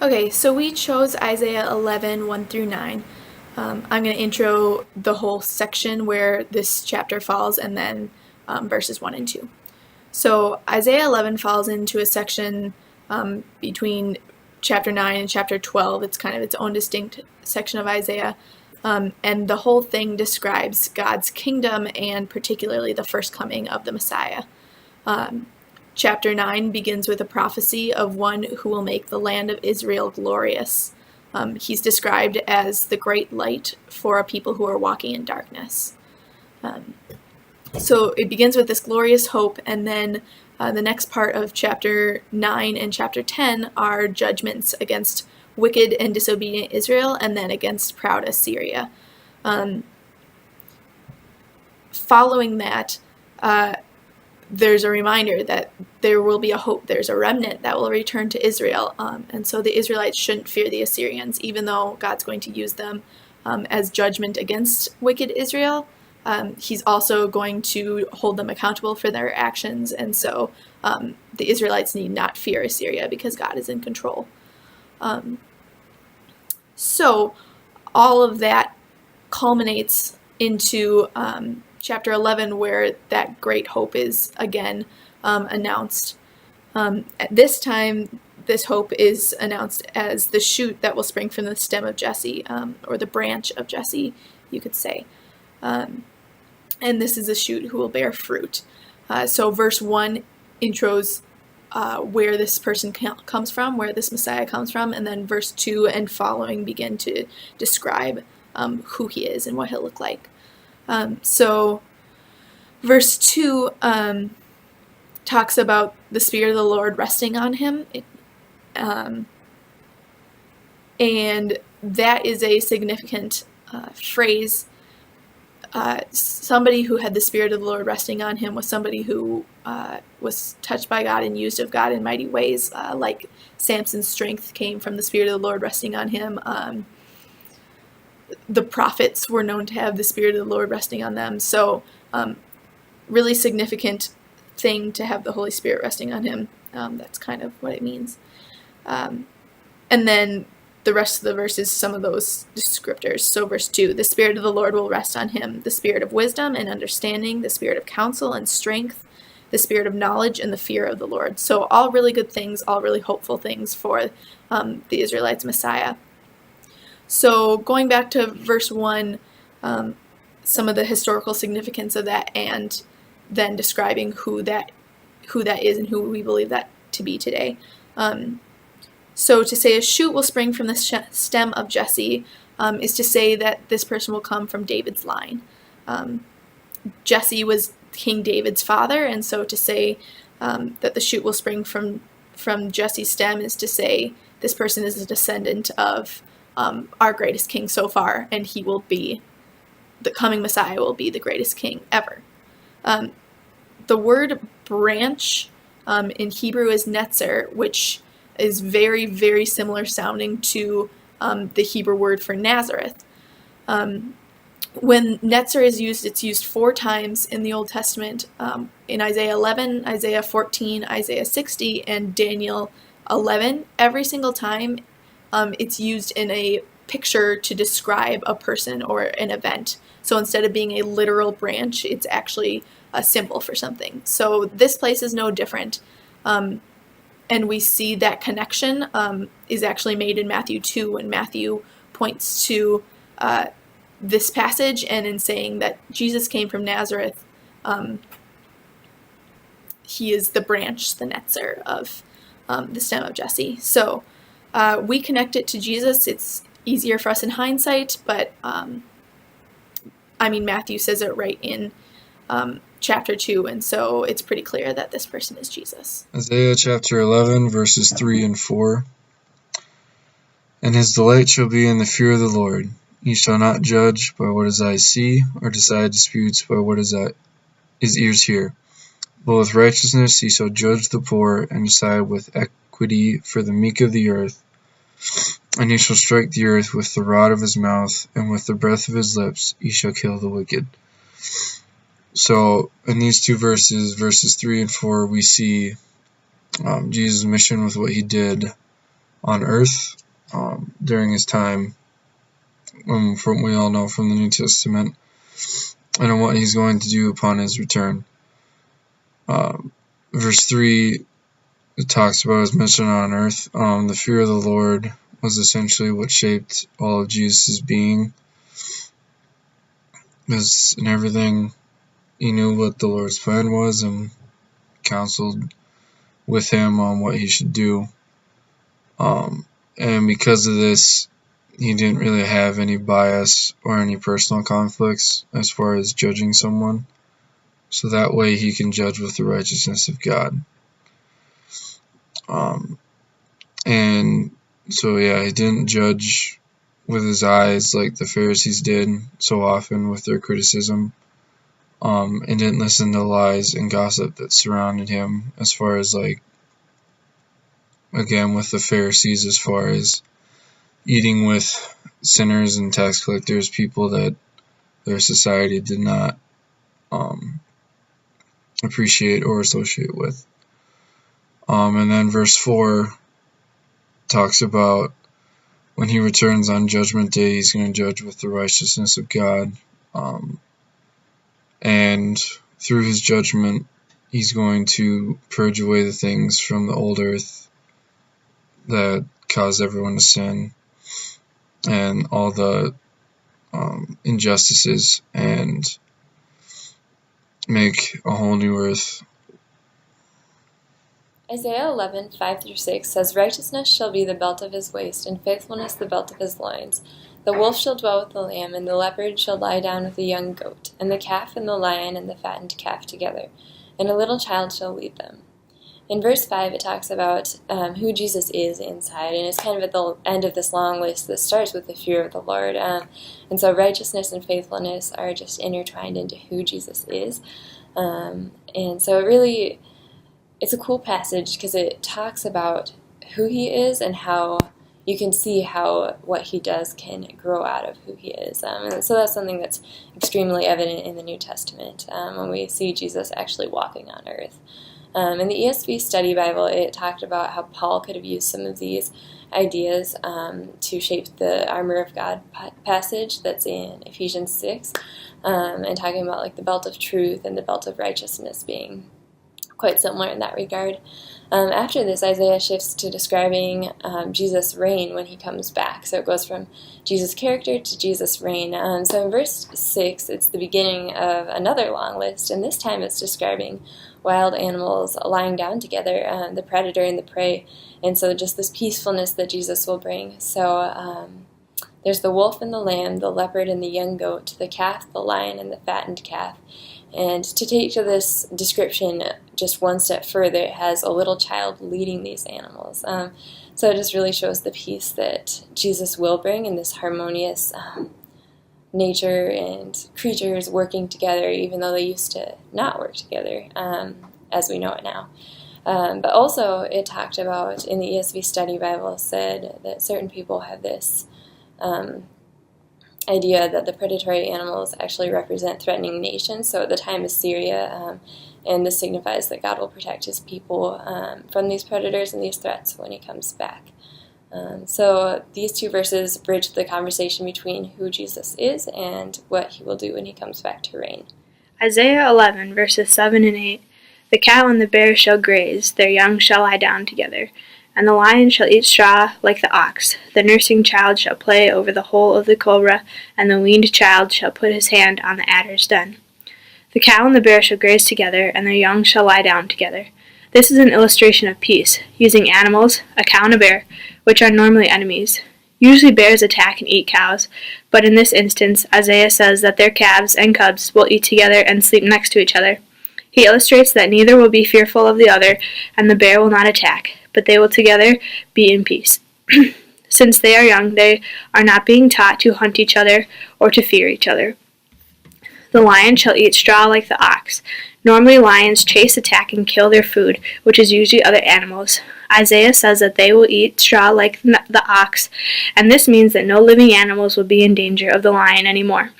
Okay, so we chose Isaiah 11, 1 through 9. I'm going to intro the whole section where this chapter falls and then verses 1 and 2. So Isaiah 11 falls into a section between chapter 9 and chapter 12. It's kind of its own distinct section of Isaiah. And the whole thing describes God's kingdom and particularly the first coming of the Messiah. Chapter 9 begins with a prophecy of one who will make the land of Israel glorious. He's described as the great light for a people who are walking in darkness. So it begins with this glorious hope, and then the next part of chapter 9 and chapter 10 are judgments against wicked and disobedient Israel, and then against proud Assyria. Following that, there's a reminder that there will be a hope. There's a remnant that will return to Israel. And so the Israelites shouldn't fear the Assyrians, even though God's going to use them as judgment against wicked Israel. He's also going to hold them accountable for their actions. And so the Israelites need not fear Assyria because God is in control. So all of that culminates into chapter 11, where that great hope is again announced. At this time, this hope is announced as the shoot that will spring from the stem of Jesse, or the branch of Jesse, you could say. And this is a shoot who will bear fruit. So verse 1 intros where this person comes from, where this Messiah comes from, and then verse 2 and following begin to describe who he is and what he'll look like. So verse 2 talks about the Spirit of the Lord resting on him. And that is a significant phrase. Somebody who had the Spirit of the Lord resting on him was somebody who was touched by God and used of God in mighty ways, like Samson's strength came from the Spirit of the Lord resting on him. The prophets were known to have the Spirit of the Lord resting on them. So really significant thing to have the Holy Spirit resting on him. That's kind of what it means. And then the rest of the verse is some of those descriptors. So verse 2, the Spirit of the Lord will rest on him, the Spirit of wisdom and understanding, the Spirit of counsel and strength, the Spirit of knowledge and the fear of the Lord. So all really good things, all really hopeful things for the Israelites' Messiah. So going back to verse 1, some of the historical significance of that, and then describing who that is and who we believe that to be today. So to say a shoot will spring from the stem of Jesse is to say that this person will come from David's line. Jesse was King David's father, and so to say that the shoot will spring from Jesse's stem is to say this person is a descendant of our greatest king so far, and he will be, the coming Messiah will be the greatest king ever. The word branch in Hebrew is netzer, which is very, very similar sounding to the Hebrew word for Nazareth. When netzer is used, it's used 4 times in the Old Testament, in Isaiah 11, Isaiah 14, Isaiah 60, and Daniel 11. Every single time it's used in a picture to describe a person or an event. So instead of being a literal branch, it's actually a symbol for something. So this place is no different. And we see that connection is actually made in Matthew 2 when Matthew points to this passage, and in saying that Jesus came from Nazareth, he is the branch, the netzer of the stem of Jesse. So we connect it to Jesus. It's easier for us in hindsight, but Matthew says it right in chapter 2, and so it's pretty clear that this person is Jesus. Isaiah chapter 11, verses 3 and 4. And his delight shall be in the fear of the Lord. He shall not judge by what his eyes see, or decide disputes by what his ears hear. But with righteousness he shall judge the poor, and decide with equity for the meek of the earth. And he shall strike the earth with the rod of his mouth, and with the breath of his lips he shall kill the wicked. So in these two verses 3 and 4, we see Jesus' mission with what he did on earth during his time, from we all know from the New Testament, and on what he's going to do upon his return. Verse 3, it talks about his mission on earth. The fear of the Lord was essentially what shaped all of Jesus' being. Because in everything, he knew what the Lord's plan was and counseled with him on what he should do. And because of this, he didn't really have any bias or any personal conflicts as far as judging someone. So that way he can judge with the righteousness of God. And so he didn't judge with his eyes like the Pharisees did so often with their criticism, and didn't listen to lies and gossip that surrounded him, as far as again with the Pharisees, as far as eating with sinners and tax collectors, people that their society did not appreciate or associate with. And then verse 4 talks about when he returns on Judgment Day, he's going to judge with the righteousness of God. And through his judgment, he's going to purge away the things from the old earth that caused everyone to sin, and all the injustices, and make a whole new earth. Isaiah 11:5-6 says, "Righteousness shall be the belt of his waist, and faithfulness the belt of his loins. The wolf shall dwell with the lamb, and the leopard shall lie down with the young goat, and the calf and the lion and the fattened calf together, and a little child shall lead them." In verse 5, it talks about who Jesus is inside, and it's kind of at the end of this long list that starts with the fear of the Lord. And so righteousness and faithfulness are just intertwined into who Jesus is. And so it's a cool passage because it talks about who he is and how you can see how what he does can grow out of who he is. And so that's something that's extremely evident in the New Testament when we see Jesus actually walking on earth. In the ESV Study Bible, it talked about how Paul could have used some of these ideas to shape the armor of God passage that's in Ephesians 6, and talking about the belt of truth and the belt of righteousness being quite similar in that regard. After this, Isaiah shifts to describing Jesus' reign when he comes back. So it goes from Jesus' character to Jesus' reign. So in verse 6, it's the beginning of another long list, and this time it's describing wild animals lying down together, the predator and the prey, and so just this peacefulness that Jesus will bring. So there's the wolf and the lamb, the leopard and the young goat, the calf, the lion, and the fattened calf. And to take to this description just one step further, it has a little child leading these animals. So it just really shows the peace that Jesus will bring in this harmonious nature and creatures working together, even though they used to not work together, as we know it now. But also it talked about, in the ESV Study Bible, said that certain people have this idea that the predatory animals actually represent threatening nations. So at the time of Syria, and this signifies that God will protect his people from these predators and these threats when he comes back. So these two verses bridge the conversation between who Jesus is and what he will do when he comes back to reign. Isaiah 11, verses 7 and 8. The cow and the bear shall graze, their young shall lie down together. And the lion shall eat straw like the ox. The nursing child shall play over the hole of the cobra, and the weaned child shall put his hand on the adder's den. The cow and the bear shall graze together, and their young shall lie down together. This is an illustration of peace, using animals, a cow and a bear, which are normally enemies. Usually bears attack and eat cows, but in this instance, Isaiah says that their calves and cubs will eat together and sleep next to each other. He illustrates that neither will be fearful of the other, and the bear will not attack, but they will together be in peace. Since they are young, they are not being taught to hunt each other or to fear each other. The lion shall eat straw like the ox. Normally lions chase, attack, and kill their food, which is usually other animals. Isaiah says that they will eat straw like the ox, and this means that no living animals will be in danger of the lion anymore.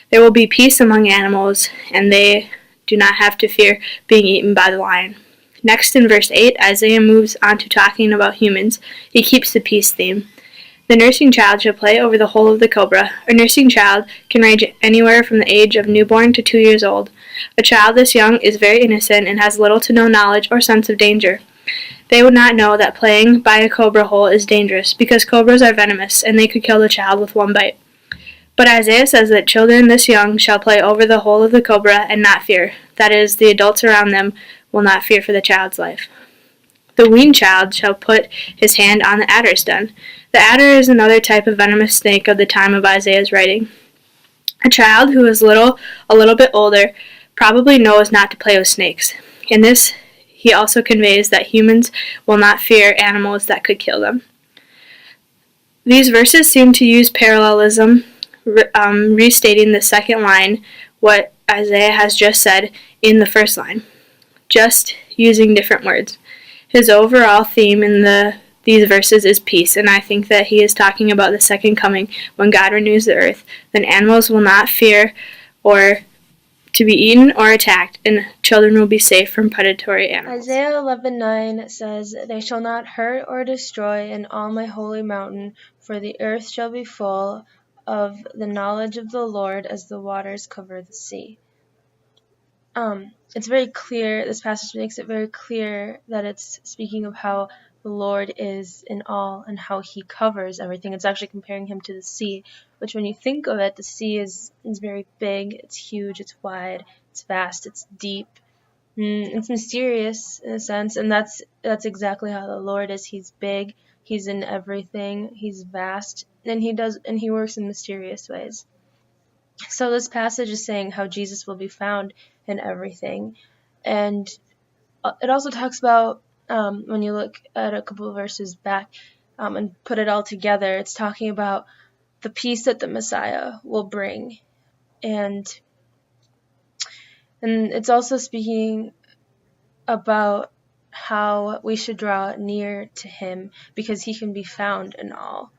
There will be peace among animals, and they do not have to fear being eaten by the lion. Next, in verse 8, Isaiah moves on to talking about humans. He keeps the peace theme. The nursing child shall play over the hole of the cobra. A nursing child can range anywhere from the age of newborn to 2 years old. A child this young is very innocent and has little to no knowledge or sense of danger. They would not know that playing by a cobra hole is dangerous, because cobras are venomous, and they could kill the child with one bite. But Isaiah says that children this young shall play over the hole of the cobra and not fear. That is, the adults around them will not fear for the child's life. The weaned child shall put his hand on the adder's den. The adder is another type of venomous snake of the time of Isaiah's writing. A child who is a little bit older, probably knows not to play with snakes. In this, he also conveys that humans will not fear animals that could kill them. These verses seem to use parallelism, restating the second line, what Isaiah has just said in the first line, just using different words. His overall theme in these verses is peace, and I think that he is talking about the second coming when God renews the earth. Then animals will not fear or to be eaten or attacked, and children will be safe from predatory animals. Isaiah 11:9 says, "They shall not hurt or destroy in all my holy mountain, for the earth shall be full of the knowledge of the Lord as the waters cover the sea." It's very clear, this passage makes it very clear that it's speaking of how the Lord is in all and how he covers everything. It's actually comparing him to the sea, which when you think of it, the sea is very big, it's huge, it's wide, it's vast, it's deep. It's mysterious in a sense, and that's exactly how the Lord is. He's big, he's in everything, he's vast, and he works in mysterious ways. So this passage is saying how Jesus will be found in everything. And it also talks about, when you look at a couple of verses back and put it all together, it's talking about the peace that the Messiah will bring. And it's also speaking about how we should draw near to him because he can be found in all.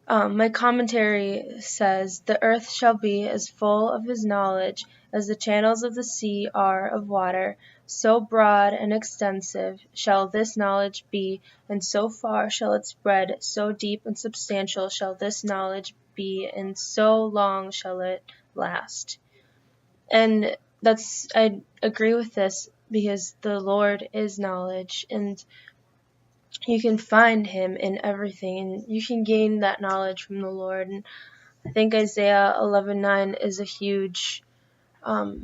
My commentary says, "The earth shall be as full of his knowledge as the channels of the sea are of water. So broad and extensive shall this knowledge be, and so far shall it spread, so deep and substantial shall this knowledge be, and so long shall it last." And I agree with this because the Lord is knowledge, and you can find him in everything, and you can gain that knowledge from the Lord. And I think Isaiah 11:9 is a huge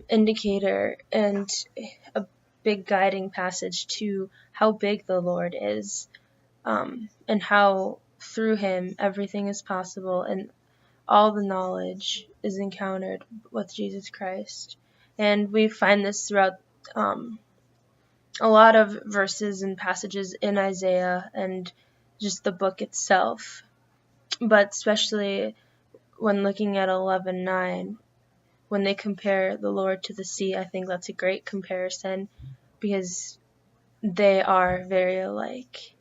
indicator and a big guiding passage to how big the Lord is, and how through him everything is possible, and all the knowledge is encountered with Jesus Christ. And we find this throughout a lot of verses and passages in Isaiah and just the book itself, but especially when looking at 11:9, when they compare the Lord to the sea, I think that's a great comparison because they are very alike.